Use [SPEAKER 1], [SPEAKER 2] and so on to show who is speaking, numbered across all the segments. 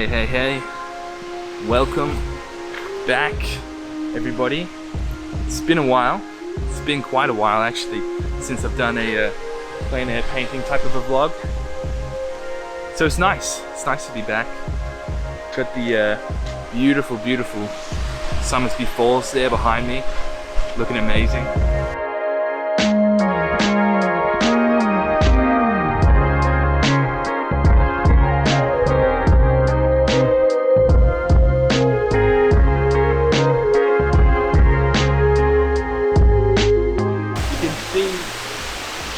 [SPEAKER 1] Hey, welcome back everybody. It's been a while, it's been quite a while actually since I've done a plein air painting type of a vlog. So it's nice to be back. Got the beautiful Somersby Falls there behind me, looking amazing.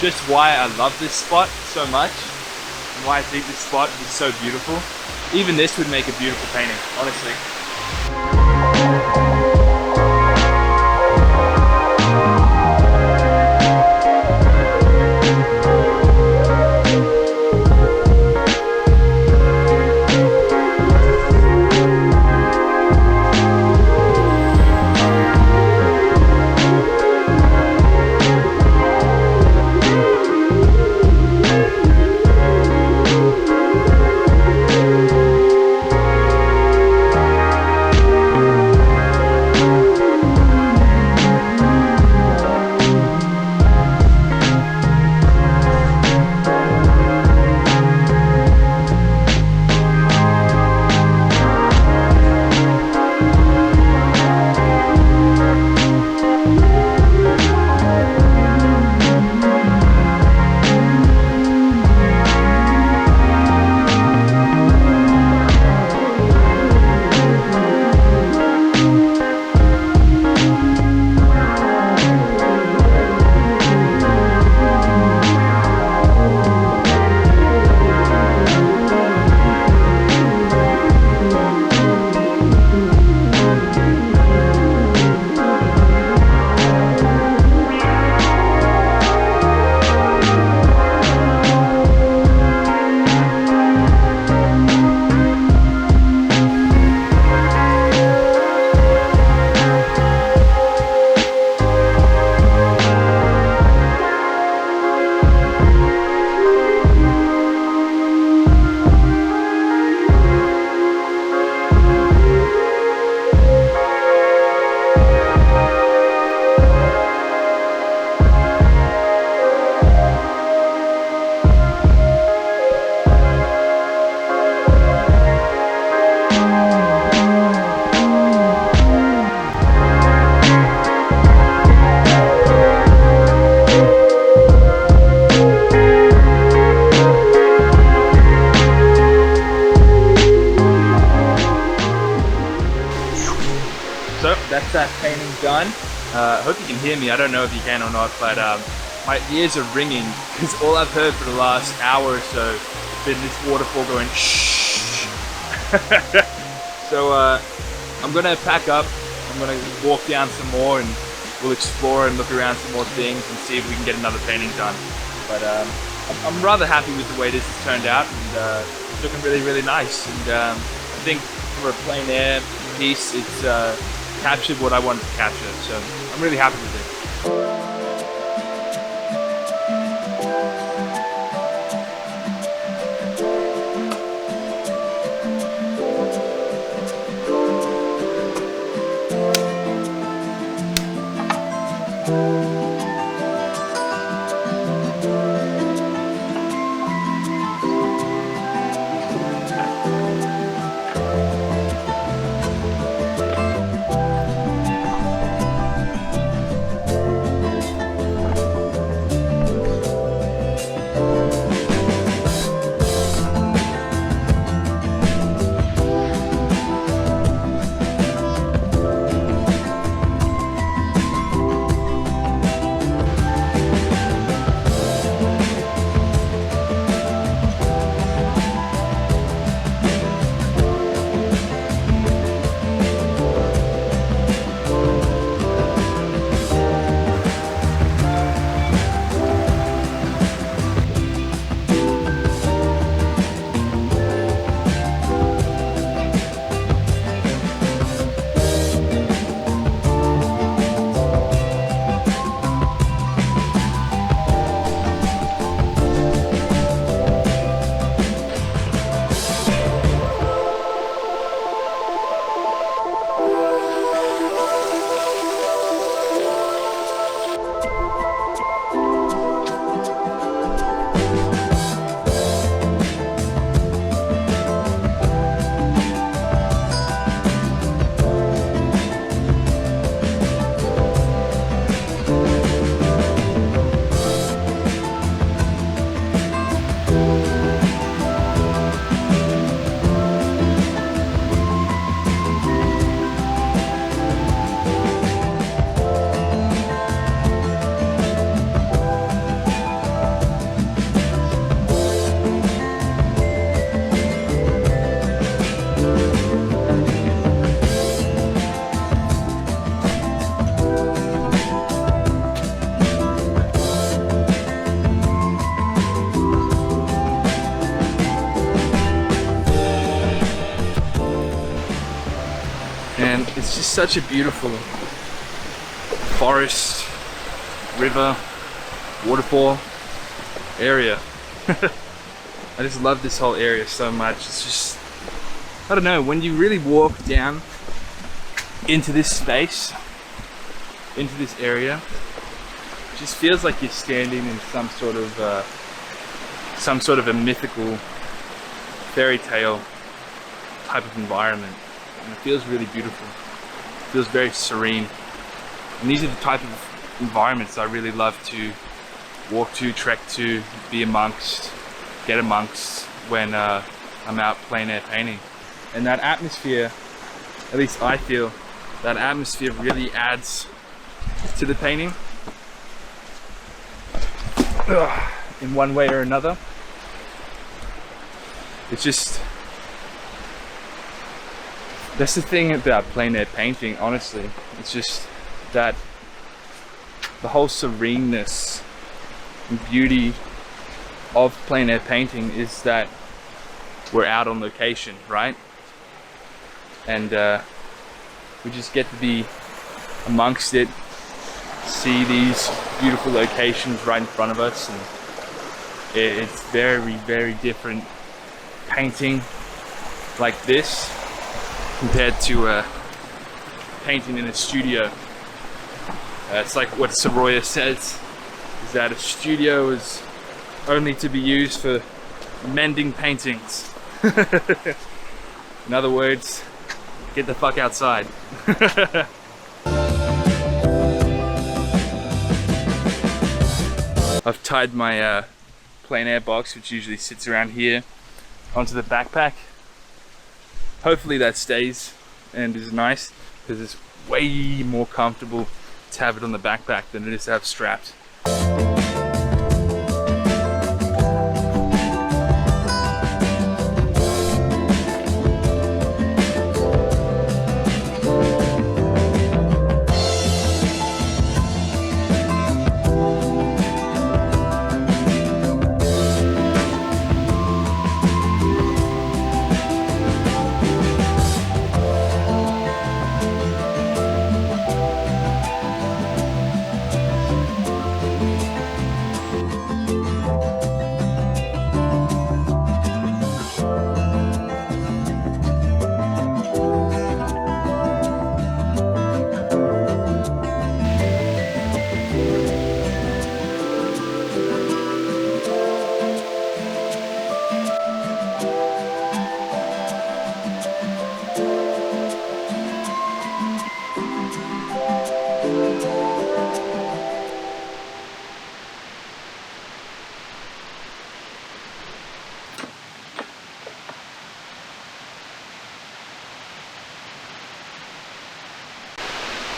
[SPEAKER 1] Just why I love this spot so much and why I think this spot is so beautiful. Even this would make a beautiful painting, honestly. So that's that painting done. I hope you can hear me. I don't know if you can or not, but my ears are ringing because all I've heard for the last hour or so has been this waterfall going shh. So I'm gonna pack up. I'm gonna walk down some more and we'll explore and look around some more things and see if we can get another painting done. But I'm rather happy with the way this has turned out, and it's looking really nice. And I think for a plein air piece, it's captured what I wanted to capture, so I'm really happy with it. and it's just such a beautiful forest, river, waterfall area. I just love this whole area so much. It's just, I don't know, when you really walk down into this space, into this area, it just feels like you're standing in some sort of a mythical fairy tale type of environment, and it feels really beautiful. It feels very serene, and these are the type of environments I really love to walk to, trek to, be amongst, get amongst when I'm out plein air painting. And that atmosphere, at least I feel, that atmosphere really adds to the painting in one way or another. It's just, that's the thing about plein air painting, honestly. It's just that the whole sereneness and beauty of plein air painting is that we're out on location, right? And we just get to be amongst it, see these beautiful locations right in front of us, and it's very, very different painting like this compared to painting in a studio. It's like what Soroya says, is that a studio is only to be used for mending paintings. In other words, get the fuck outside. I've tied my plein air box, which usually sits around here, onto the backpack. Hopefully that stays and is nice, because it's way more comfortable to have it on the backpack than it is to have strapped.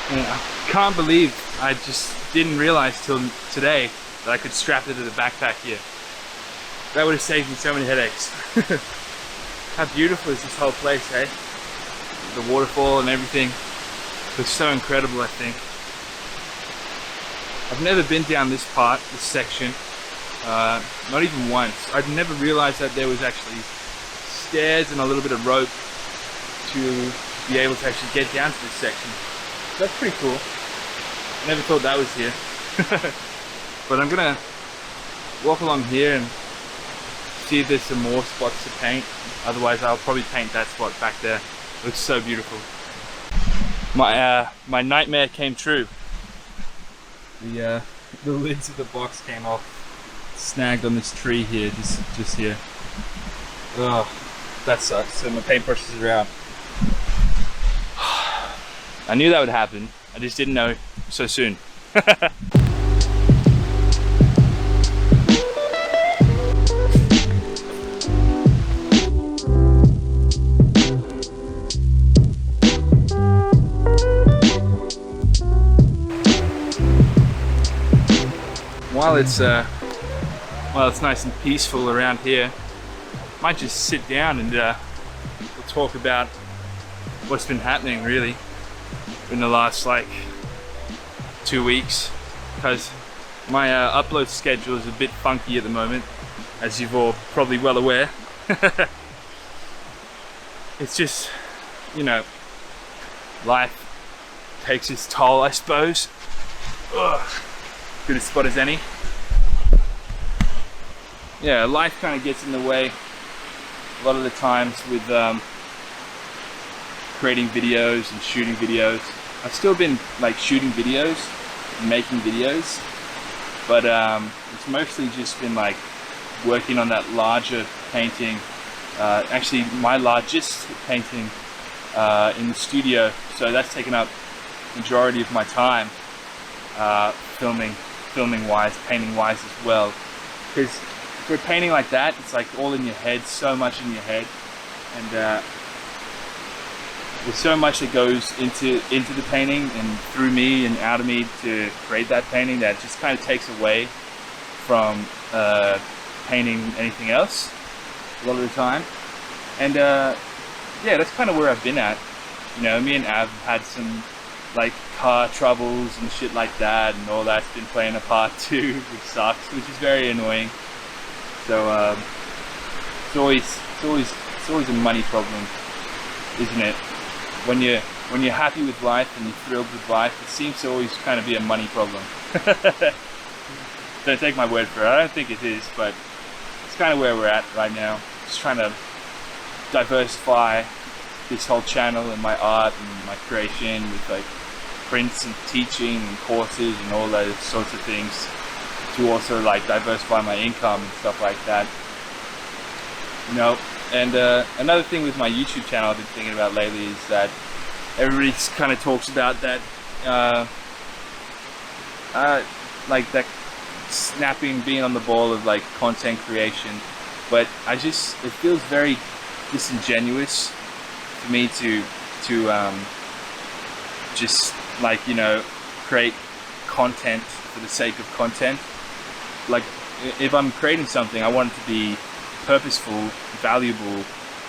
[SPEAKER 1] I can't believe I just didn't realize till today that I could strap it to the backpack here. That would have saved me so many headaches. How beautiful is this whole place, eh? The waterfall and everything. It's so incredible, I think. I've never been down this part, this section, not even once. I'd never realized that there was actually stairs and a little bit of rope to be able to actually get down to this section. That's pretty cool. I never thought that was here. But I'm gonna walk along here and see if there's some more spots to paint. Otherwise I'll probably paint that spot back there. It looks so beautiful. My nightmare came true. The lids of the box came off. Snagged on this tree here, just here. Oh, that sucks. So my paintbrushes are out. I knew that would happen. I just didn't know so soon. While it's nice and peaceful around here, I might just sit down and we'll talk about what's been happening really in the last like 2 weeks, because my upload schedule is a bit funky at the moment, as you've all probably well aware. It's just, you know, life takes its toll, I suppose. Ugh. Good a spot as any. Yeah, life kind of gets in the way a lot of the times with creating videos and shooting videos. I've still been like shooting videos and making videos, but it's mostly just been like working on that larger painting. Actually, my largest painting in the studio, so that's taken up majority of my time, filming wise, painting wise as well. Because for a painting like that, it's like all in your head, so much in your head, and there's so much that goes into the painting and through me and out of me to create that painting that just kind of takes away from painting anything else a lot of the time. And yeah, that's kind of where I've been at. You know, me and Av had some like car troubles and shit like that, and all that's been playing a part too, which sucks, which is very annoying. So it's always a money problem, isn't it? When you're happy with life and you're thrilled with life, it seems to always kind of be a money problem. Don't take my word for it. I don't think it is, but it's kind of where we're at right now. Just trying to diversify this whole channel and my art and my creation with like prints and teaching and courses and all those sorts of things, to also like diversify my income and stuff like that. You know, and another thing with my YouTube channel I've been thinking about lately is that everybody kind of talks about that like that snapping, being on the ball of like content creation, but it feels very disingenuous for me to just like, you know, create content for the sake of content. Like if I'm creating something, I want it to be purposeful, valuable,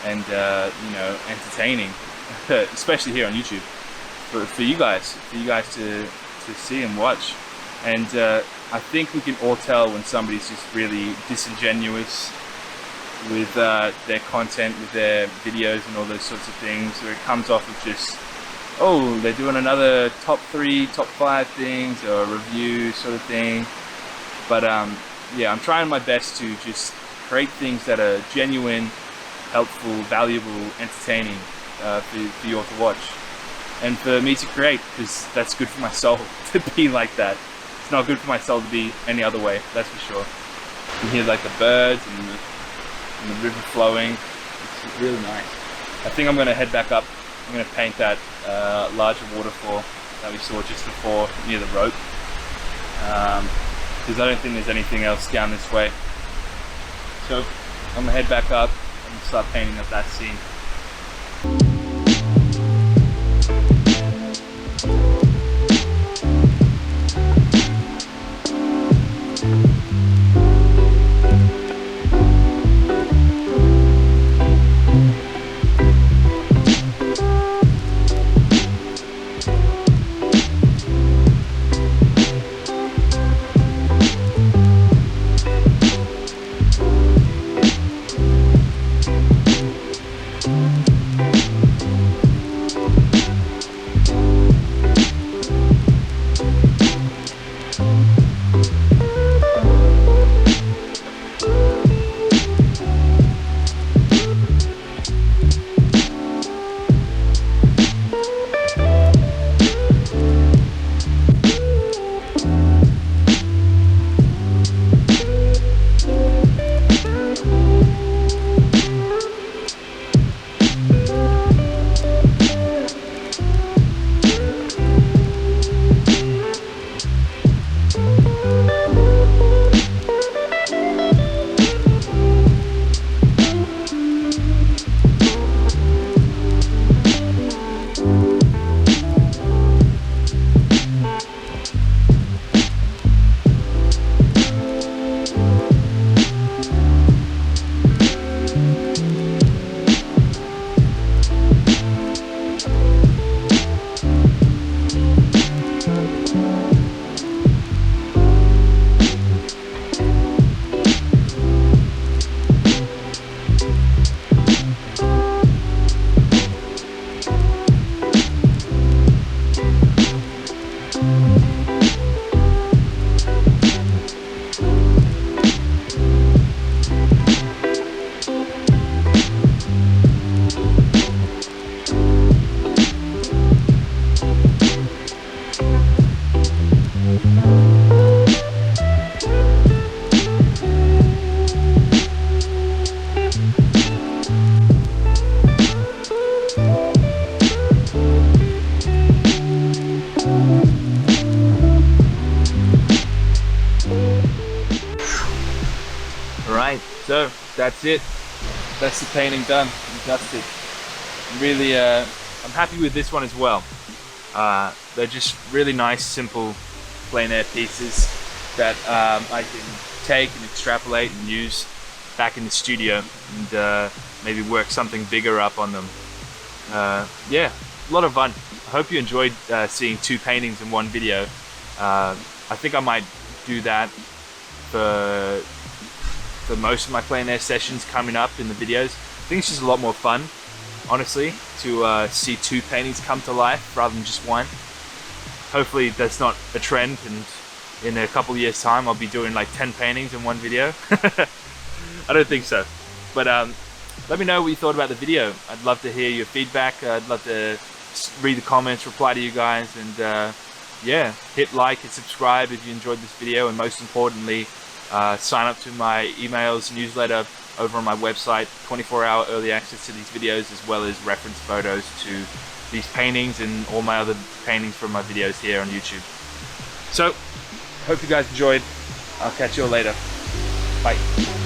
[SPEAKER 1] and you know, entertaining, especially here on YouTube for you guys to see and watch. And I think we can all tell when somebody's just really disingenuous with their content, with their videos and all those sorts of things, where it comes off of just, oh, they're doing another top 3, top 5 things, or a review sort of thing. But yeah, I'm trying my best to just create things that are genuine, helpful, valuable, entertaining for you all to watch, and for me to create, because that's good for my soul to be like that. It's not good for my soul to be any other way, that's for sure. You can hear like the birds and the river flowing. It's really nice. I think I'm going to head back up. I'm going to paint that larger waterfall that we saw just before near the rope, because I don't think there's anything else down this way. So I'm going to head back up and start painting up that scene. So that's it. That's the painting done and dusted. Really, I'm happy with this one as well. They're just really nice, simple plein air pieces that I can take and extrapolate and use back in the studio and maybe work something bigger up on them. Yeah, a lot of fun. I hope you enjoyed seeing 2 paintings in one video. I think I might do that for most of my plein air sessions coming up in the videos. I think it's just a lot more fun, honestly, to see 2 paintings come to life rather than just one. Hopefully that's not a trend, and in a couple of years time I'll be doing like 10 paintings in one video. I don't think so, but let me know what you thought about the video. I'd love to hear your feedback. I'd love to read the comments, reply to you guys, and yeah, hit like and subscribe if you enjoyed this video, and most importantly, sign up to my emails newsletter over on my website. 24-hour early access to these videos, as well as reference photos to these paintings and all my other paintings from my videos here on YouTube. So, hope you guys enjoyed. I'll catch you all later. Bye.